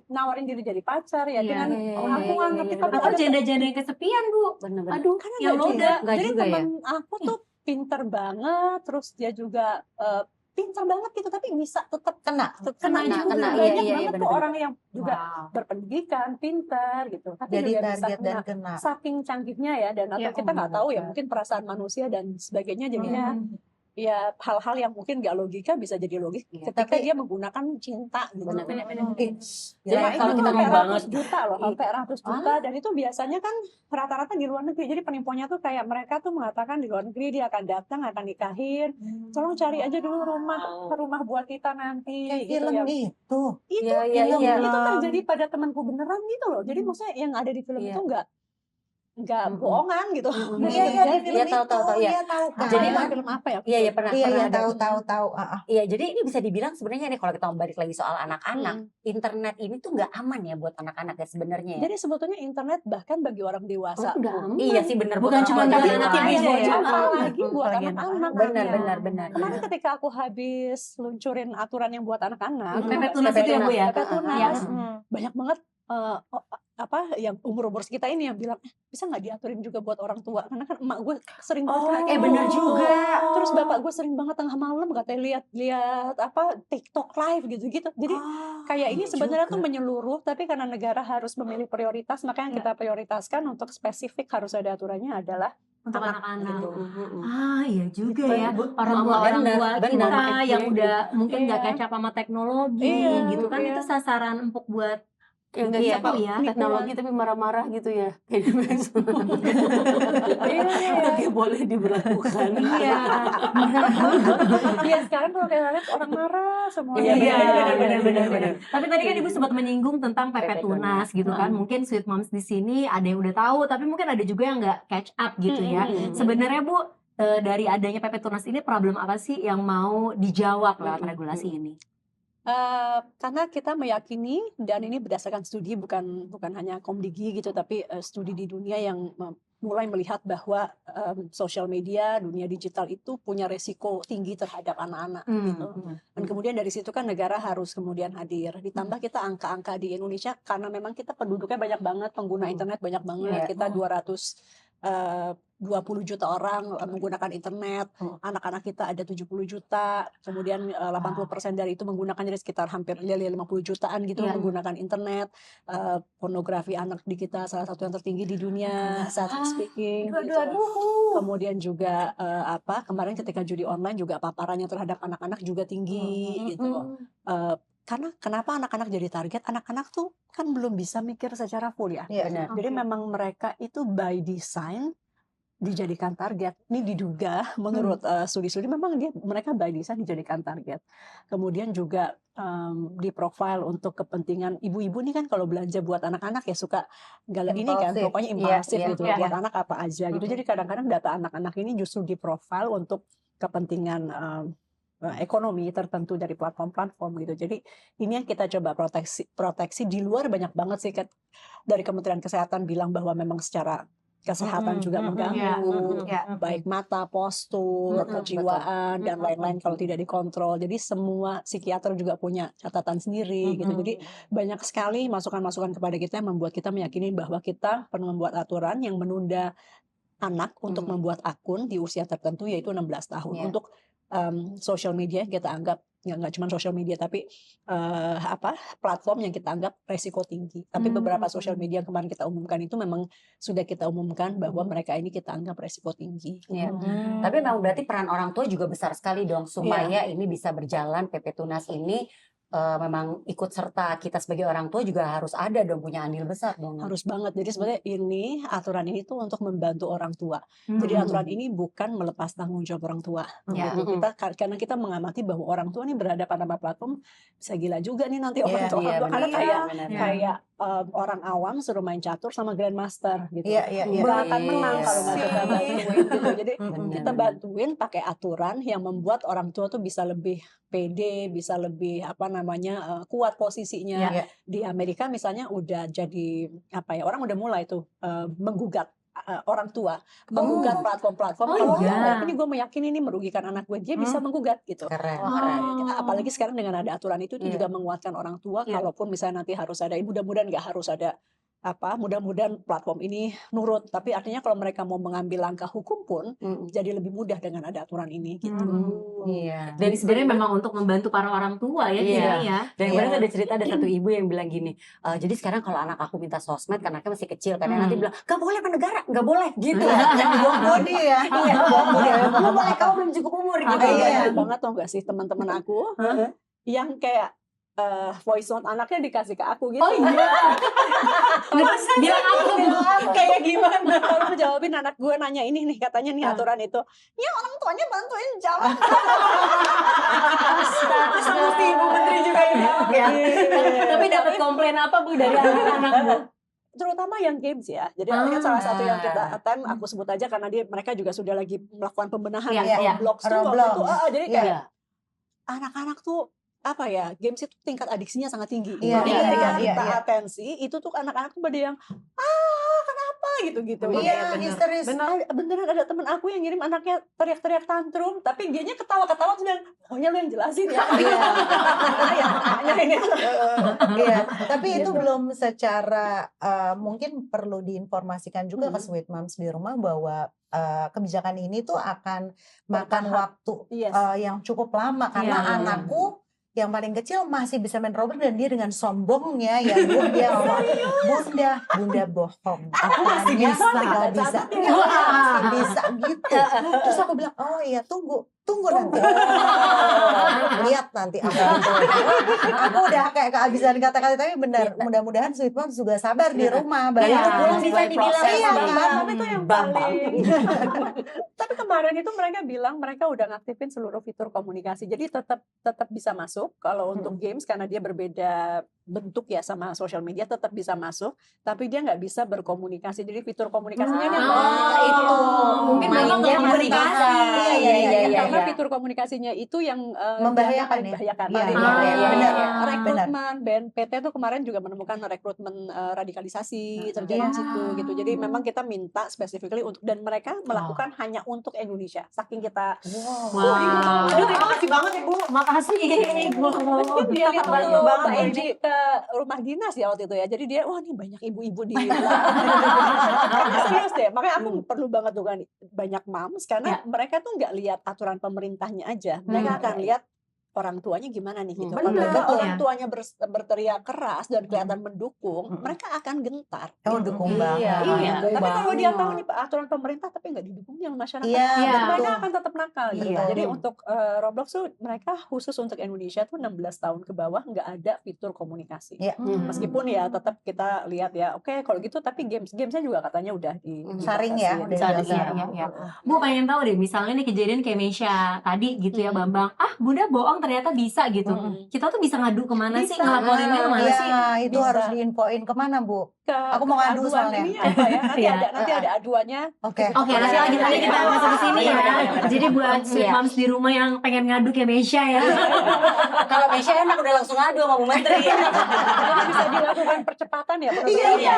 nawarin diri jadi pacar ya dengan aku nganggap kita atau janda-janda yang kesepian, Bu. Aduh, kan yang udah jadi teman aku tuh pinter banget, terus dia juga pintar banget gitu, tapi bisa tetap kena juga. Banyak banget tuh orang yang juga berpendidikan, pintar gitu, tapi jadi juga bisa target dan kena. Saking canggihnya ya, dan atau kita nggak tahu ya, mungkin perasaan manusia dan sebagainya, jadinya ya hal-hal yang mungkin nggak logika bisa jadi logis ketika dia menggunakan cinta gitu. Jadi kalau kita mau banget juta loh, sampai ratus juta, dan itu biasanya kan rata-rata di luar negeri. Jadi penipuannya tuh kayak mereka tuh mengatakan di luar negeri dia akan datang, akan nikahin, tolong cari aja dulu rumah buat kita nanti. Kayak gitu, film itu terjadi pada temanku beneran gitu loh. Jadi maksudnya yang ada di film itu nggak bohongan gitu. Iya di film itu. Iya tahu kan. Jadi film apa ya? Iya pernah. Iya tahu. Iya, jadi ini bisa dibilang sebenarnya nih kalau kita balik lagi soal anak-anak, internet ini tuh nggak aman ya buat anak-anak ya sebenarnya. Jadi sebetulnya internet bahkan bagi orang dewasa. Iya sih benar. Bukan cuma bagi anak ya, lagi buat anak-anak. Benar. Kemarin ketika aku habis luncurin aturan yang buat anak-anak, PP Tunas itu ya, Bu ya. Banyak banget yang umur kita ini yang bilang bisa nggak diaturin juga buat orang tua, karena kan emak gue sering banget benar juga. Terus bapak gue sering banget tengah malam katanya lihat TikTok live gitu. Jadi kayak ini sebenarnya tuh menyeluruh, tapi karena negara harus memilih prioritas, maka yang kita prioritaskan untuk spesifik harus ada aturannya adalah untuk anak-anak. Gitu. Iya juga ya. Orang tua kita yang udah mungkin nggak catch up sama teknologi gitu kan, itu sasaran empuk buat yang nggak bisa teknologi tapi marah-marah gitu ya. Kayak boleh diberlakukan. Iya sekarang kalau kita lihat orang marah semua. Benar. Tapi tadi kan Ibu sempat menyinggung tentang PP Tunas gitu kan. Mungkin Sweet Moms di sini ada yang udah tahu, tapi mungkin ada juga yang nggak catch up gitu ya. Sebenarnya Bu, dari adanya PP Tunas ini problem apa sih yang mau dijawab lewat regulasi ini? Karena kita meyakini, dan ini berdasarkan studi bukan hanya Komdigi gitu, tapi studi di dunia yang mulai melihat bahwa sosial media, dunia digital itu punya resiko tinggi terhadap anak-anak gitu. Dan kemudian dari situ kan negara harus kemudian hadir. Ditambah kita angka-angka di Indonesia, karena memang kita penduduknya banyak banget, pengguna internet banyak banget. Kita 220 juta orang menggunakan internet, anak-anak kita ada 70 juta, kemudian 80% dari itu menggunakan, jadi sekitar hampir 50 jutaan gitu menggunakan internet. Pornografi anak di kita salah satu yang tertinggi di dunia saat speaking. Kemudian juga kemarin ketika judi online juga paparannya terhadap anak-anak juga tinggi gitu. Karena kenapa anak-anak jadi target? Anak-anak tuh kan belum bisa mikir secara full ya. Jadi memang mereka itu by design dijadikan target. Ini diduga menurut studi-studi memang mereka by design dijadikan target. Kemudian juga di profile untuk kepentingan ibu-ibu nih kan, kalau belanja buat anak-anak ya suka ini kan pokoknya impulsif gitu buat anak apa aja gitu. Jadi kadang-kadang data anak-anak ini justru di profile untuk kepentingan ekonomi tertentu dari platform-platform gitu. Jadi ini yang kita coba proteksi di luar. Banyak banget sih dari Kementerian Kesehatan bilang bahwa memang secara kesehatan juga mengganggu, baik mata, postur, kejiwaan dan lain-lain kalau tidak dikontrol. Jadi semua psikiater juga punya catatan sendiri gitu. Jadi banyak sekali masukan-masukan kepada kita yang membuat kita meyakini bahwa kita perlu membuat aturan yang menunda anak untuk membuat akun di usia tertentu, yaitu 16 tahun untuk social media yang kita anggap nggak cuma social media tapi platform yang kita anggap resiko tinggi. Tapi beberapa social media yang kemarin kita umumkan itu memang sudah kita umumkan bahwa mereka ini kita anggap resiko tinggi. Tapi memang berarti peran orang tua juga besar sekali dong supaya ini bisa berjalan PP Tunas ini memang ikut serta kita sebagai orang tua juga harus ada dong, punya andil besar dong. Harus banget. Jadi sebenarnya aturan ini tuh untuk membantu orang tua. Jadi aturan ini bukan melepas tanggung jawab orang tua. Ya. Gitu. Karena kita mengamati bahwa orang tua nih berhadapan sama platform bisa gila juga nih nanti orang tua. Karena kayak orang awam suruh main catur sama grandmaster gitu. Nggak akan menang kalau nggak kita bantuin gitu. Jadi kita bantuin pakai aturan yang membuat orang tua tuh bisa lebih pede, bisa lebih kuat posisinya. Di Amerika misalnya udah jadi orang udah mulai tuh menggugat orang tua, menggugat platform-platform. Kalau ini gue meyakini ini merugikan anak gue, dia bisa menggugat gitu. Keren. Apalagi sekarang dengan ada aturan itu juga menguatkan orang tua. Kalaupun misalnya nanti harus ada, mudah-mudahan nggak harus ada mudah-mudahan platform ini nurut. Tapi artinya kalau mereka mau mengambil langkah hukum pun jadi lebih mudah dengan ada aturan ini gitu. Dan sebenarnya memang untuk membantu para orang tua ya ini ya. Dan kemarin ada cerita, ada satu ibu yang bilang gini, jadi sekarang kalau anak aku minta sosmed karena anaknya masih kecil, karena nanti bilang gak boleh sama negara, gak boleh gitu. Body ya. Gak boleh, kamu belum cukup umur gitu. Banget tau gak sih teman-teman aku yang kayak voice note anaknya dikasih ke aku gitu. Bilang aku kayak gimana? Kalau jawabin anak gue nanya ini nih, katanya nih aturan itu. Ya orang tuanya bantuin jawab. Sama si ibu menteri juga yang jawab ya. Tapi dapat komplain apa Bu dari anak-anak Bu? Terutama yang games ya. Jadi kan salah satu yang kita attempt, aku sebut aja karena mereka juga sudah lagi melakukan pembenahan Roblox tuh waktu itu. Jadi kayak anak-anak tuh games itu tingkat adiksinya sangat tinggi. Jadi ketika kita atensi, itu tuh anak-anak tuh pada yang kenapa gitu-gitu. Iya, histeris. Beneran ada temen aku yang ngirim anaknya teriak-teriak tantrum, tapi dianya ketawa-ketawa tuh dan pokoknya lu yang jelasin ya. Iya, tapi itu belum secara mungkin perlu diinformasikan juga ke Sweet Moms di rumah bahwa kebijakan ini tuh akan makan waktu yang cukup lama karena anakku yang paling kecil masih bisa main Roblox dan dia dengan sombongnya dia ngomong, bunda bohong, aku masih bisa, nggak bisa gitu. Terus aku bilang, oh iya tunggu nanti, lihat nanti aku udah kayak kehabisan kata-kata, tapi benar mudah-mudahan Sweet Moms juga sabar di rumah, belum bisa dibilang tapi itu yang paling. Tapi kemarin itu mereka bilang mereka udah ngaktifin seluruh fitur komunikasi, jadi tetap bisa masuk. Kalau untuk games karena dia berbeda bentuk ya sama social media, tetap bisa masuk, tapi dia nggak bisa berkomunikasi. Jadi fitur komunikasinya dia itu mungkin memang nggak komunikasi. Karena fitur komunikasinya itu yang membahayakan. Rekrutmen BNPT tuh kemarin juga menemukan rekrutmen radikalisasi terjadi di situ gitu. Jadi memang kita minta specifically untuk, dan mereka melakukan hanya untuk Indonesia. Saking kita Aduh, terima kasih banget Ibu. Makasih Ibu. Dia bantu Pak Eji ke rumah dinas ya waktu itu ya. Jadi dia wah ini banyak ibu-ibu di serius deh. Makanya aku perlu banget tuh kan banyak moms karena mereka tuh nggak lihat aturan pemerintahnya aja. Mereka akan lihat orang tuanya gimana nih gitu. Kalau orang tuanya berteriak keras dan kelihatan mendukung, mereka akan gentar. Dukung banget. Tapi kalau dia tahu nih aturan pemerintah tapi nggak didukung yang masyarakat, mereka akan tetap nakal gitu. Jadi untuk Roblox tuh mereka khusus untuk Indonesia tuh 16 tahun ke bawah nggak ada fitur komunikasi. Meskipun ya tetap kita lihat ya, oke kalau gitu, tapi gamesnya juga katanya udah saring ya. Bu pengen tahu deh, misalnya nih kejadian kayak Mesya tadi gitu ya Bambang, bunda bohong ternyata bisa gitu. Kita tuh bisa ngadu kemana sih? Ngelaporinnya kemana sih? Itu harus diinfoin kemana Bu? Aku mau ngadu soalnya. Nanti ada aduannya. Oke, nanti kita masuk ke sini ya. Jadi buat Sweet Moms di rumah yang pengen ngadu kayak Mesya ya. Kalau Mesya enak udah langsung ngadu sama Bu Menteri. Bisa dilakukan percepatan ya. Iya.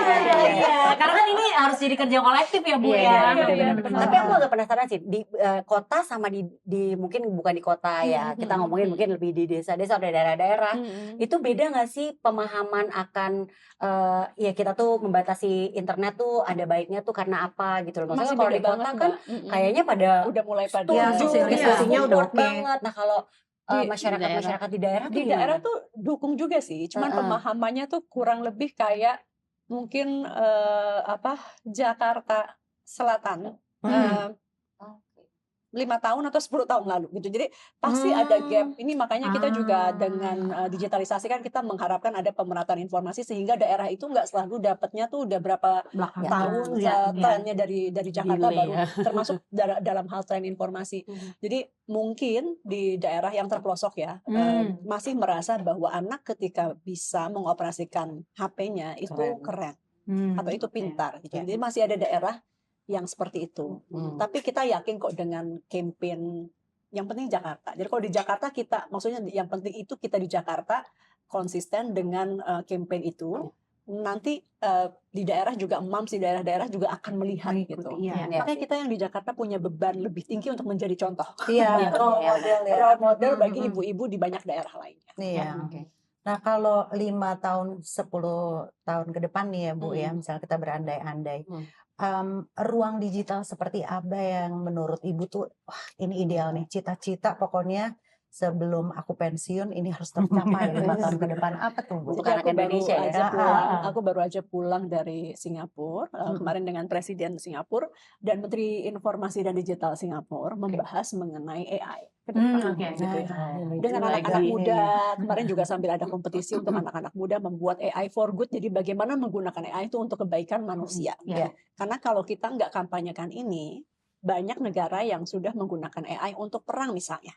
Karena kan ini harus jadi kerja kolektif ya Bu ya. Tapi aku agak penasaran sih di kota sama di mungkin bukan di kota ya. Kita ngomongin mungkin lebih di desa-desa atau daerah-daerah. Itu beda nggak sih pemahaman akan ya kita tuh membatasi internet tuh ada baiknya tuh karena apa gitu loh. Maksudnya kalau di kota kan kayaknya pada udah mulai pada diskusinya udah oke banget. Nah kalau masyarakat di daerah tuh dukung juga sih. Cuman pemahamannya tuh kurang lebih kayak mungkin Jakarta Selatan. 5 tahun atau 10 tahun lalu gitu. Jadi pasti ada gap. Ini makanya kita juga dengan digitalisasi kan kita mengharapkan ada pemerataan informasi sehingga daerah itu nggak selalu dapatnya tuh udah berapa tahun trennya dari Jakarta baru termasuk dalam hal tren informasi. Jadi mungkin di daerah yang terpelosok ya masih merasa bahwa anak ketika bisa mengoperasikan HP-nya itu keren atau itu pintar gitu. Jadi masih ada daerah yang seperti itu. Tapi kita yakin kok dengan campaign yang penting Jakarta. Jadi kalau di Jakarta kita, maksudnya yang penting itu kita di Jakarta konsisten dengan campaign itu. Nanti di daerah juga moms di daerah-daerah juga akan melihat gitu. Makanya kita yang di Jakarta punya beban lebih tinggi untuk menjadi contoh. Role model bagi ibu-ibu di banyak daerah lainnya. Nah kalau 5 tahun 10 tahun ke depan nih ya Bu ya, misalnya kita berandai-andai. Ruang digital seperti apa yang menurut Ibu tuh wah ini ideal nih, cita-cita pokoknya sebelum aku pensiun ini harus tercapai 5 tahun ke depan, apa tuh Bu? Jadi aku baru aja pulang dari Singapura kemarin dengan Presiden Singapura dan Menteri Informasi dan Digital Singapura membahas mengenai AI ke depan gitu ya. Dengan anak-anak muda, kemarin juga sambil ada kompetisi untuk anak-anak muda membuat AI for good. Jadi bagaimana menggunakan AI itu untuk kebaikan manusia. Karena kalau kita nggak kampanyekan ini, banyak negara yang sudah menggunakan AI untuk perang misalnya,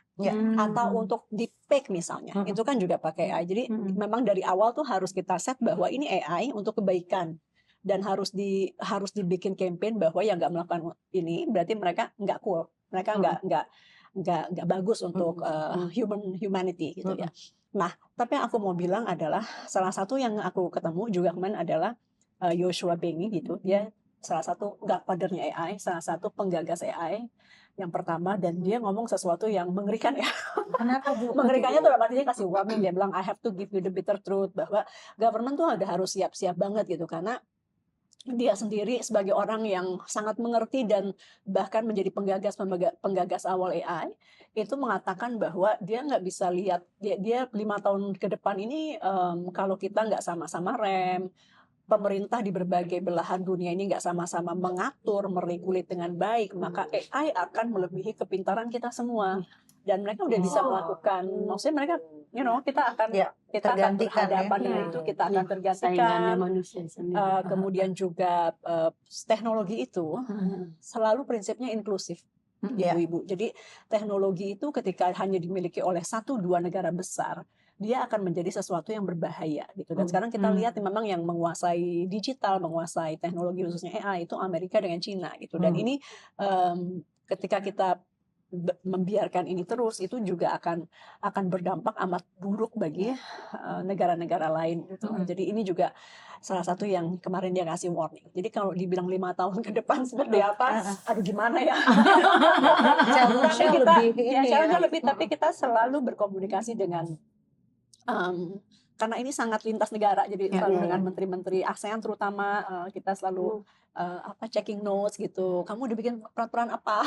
atau untuk deepfake misalnya, itu kan juga pakai AI. Jadi memang dari awal tuh harus kita set bahwa ini AI untuk kebaikan dan harus dibikin campaign bahwa yang nggak melakukan ini berarti mereka nggak cool, mereka nggak bagus untuk humanity gitu ya. Nah, tapi yang aku mau bilang adalah salah satu yang aku ketemu juga kemarin adalah Yoshua Bengi gitu, dia salah satu godfather-nya AI, salah satu penggagas AI yang pertama, dan dia ngomong sesuatu yang mengerikan ya. Kenapa Bu? Mengerikannya tuh artinya kasih warning, dia bilang I have to give you the bitter truth, bahwa government tuh harus siap-siap banget gitu, karena dia sendiri sebagai orang yang sangat mengerti dan bahkan menjadi penggagas awal AI itu mengatakan bahwa dia nggak bisa lihat dia 5 tahun ke depan ini kalau kita nggak sama-sama rem, pemerintah di berbagai belahan dunia ini nggak sama-sama mengatur, merekulit dengan baik, maka AI akan melebihi kepintaran kita semua. Dan mereka udah bisa melakukan, maksudnya mereka, kita akan berhadapan dengan itu, kita akan tergantikan. Kemudian juga teknologi itu selalu prinsipnya inklusif. Ibu-ibu. Jadi teknologi itu ketika hanya dimiliki oleh 1-2 negara besar, dia akan menjadi sesuatu yang berbahaya gitu. Dan sekarang kita lihat memang yang menguasai digital, menguasai teknologi khususnya AI itu Amerika dengan Cina gitu. Dan ini ketika kita membiarkan ini terus itu juga akan berdampak amat buruk bagi negara-negara lain gitu. Jadi ini juga salah satu yang kemarin dia ngasih warning. Jadi kalau dibilang 5 tahun ke depan seperti apa, aduh gimana ya. Challenge-nya lebih, tapi kita selalu berkomunikasi dengan karena ini sangat lintas negara, jadi selalu dengan menteri-menteri ASEAN terutama kita selalu checking notes gitu. Kamu udah bikin peraturan apa?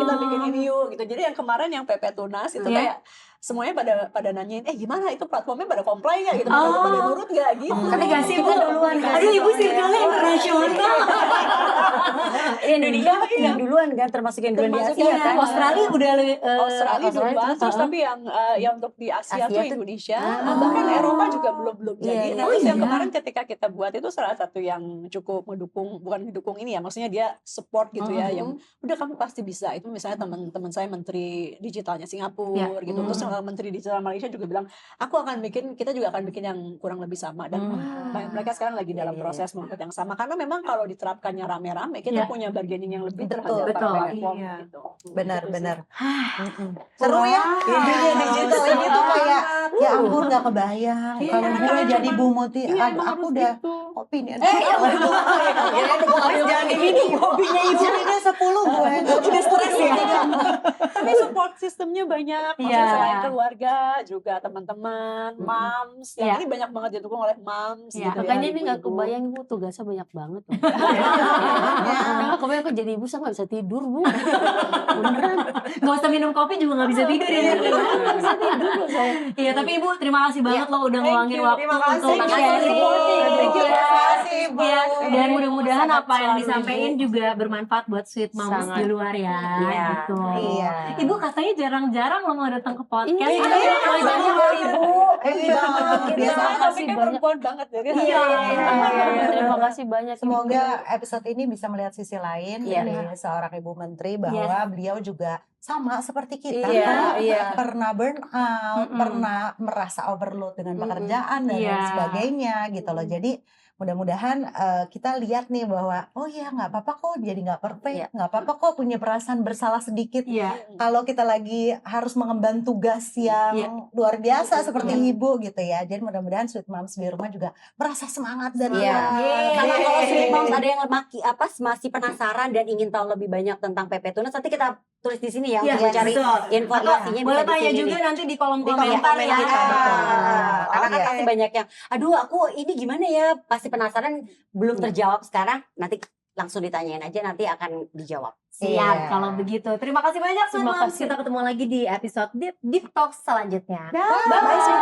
Kita bikin ini yuk gitu. Jadi yang kemarin yang PP Tunas itu kayak semuanya pada nanyain, gimana itu platformnya pada comply nggak gitu, pada nurut nggak gitu. Kan dikasih Bu duluan. Aduh Ibu circle-nya internasional. Indonesia yang duluan kan, termasuk yang duluan di Asia kan. Australia udah Australia duluan, terus tapi yang untuk di Asia tuh Indonesia, bahkan Eropa juga belum jadi. Nah, terus yang kemarin ketika kita buat itu salah satu yang cukup bukan mendukung ini ya, maksudnya dia support gitu ya, yang udah kamu pasti bisa. Itu misalnya teman-teman saya menteri digitalnya Singapura gitu, terus menteri digital Malaysia juga bilang kita juga akan bikin yang kurang lebih sama, dan mereka sekarang lagi dalam proses membuat yang sama, karena memang kalau diterapkannya rame-rame kita punya bargaining yang lebih terhadap platform gitu. Benar. Seru ya dunia digital ini tuh kayak ya ampun nggak kebayang kalau gue jadi Bu Muti, aku udah opini Jangan diminum hobinya Ibu. ini 10 gue Udah stres ya. Tapi support sistemnya banyak, maksudnya selain keluarga juga teman-teman, moms, yang ini banyak banget didukung oleh moms gitu. Makanya ini nggak kebayang Bu, tugasnya banyak banget. Kebayang aku jadi ibu saya nggak bisa tidur Bu. Beneran. Nggak usah minum kopi juga nggak bisa tidur ya. Nggak bisa tidur loh saya. Iya, tapi Ibu terima kasih banget loh udah ngeluangin waktu Terima kasih. untuk sharing. Thank you. kasih Bu. Ya, dan mudah-mudahan Sehat apa yang selalu, disampaikan Ibu. juga bermanfaat buat sweet moms Sangat. di luar ya, Iya. gitu. Iya. Ibu katanya jarang-jarang lo mau datang ke podcast. Iya, Tapi iya, banyak banyak loh, loh, Ibu. Iya. Biasanya Terima kasih topiknya banyak. perempuan banget ya. Iya. Terima kasih banyak. Semoga episode ini bisa melihat sisi lain Iya. dari seorang Ibu Menteri bahwa beliau juga sama seperti kita, Iya. pernah burn out, Mm-mm. pernah merasa overload dengan Mm-mm. pekerjaan dan Iya. lain sebagainya gitu loh. Jadi mudah-mudahan kita lihat nih bahwa oh ya nggak apa-apa kok jadi nggak perfect, nggak apa-apa kok punya perasaan bersalah sedikit. Iya. Kalau kita lagi harus mengemban tugas yang Iya. luar biasa seperti ibu gitu ya. Jadi mudah-mudahan sweet moms di rumah juga merasa semangat dan Iya. Yeay. Karena kalau Sweet Moms ada yang masih penasaran dan ingin tahu lebih banyak tentang PP Tunas, nanti kita tulis di sini ya Iya, untuk mencari betul. informasinya. Boleh bisa di tanya sini juga nih. nanti di kolom Di kolom komentar komen ya. kita. Karena kan Oke. pasti banyak yang, aduh aku ini gimana ya, pasti penasaran belum terjawab sekarang, nanti langsung ditanyain aja, nanti akan dijawab. Siap Iya. kalau begitu. Terima kasih banyak Sweet Terima Moms. kasih. Kita ketemu lagi di episode Deep Talk selanjutnya. Bye.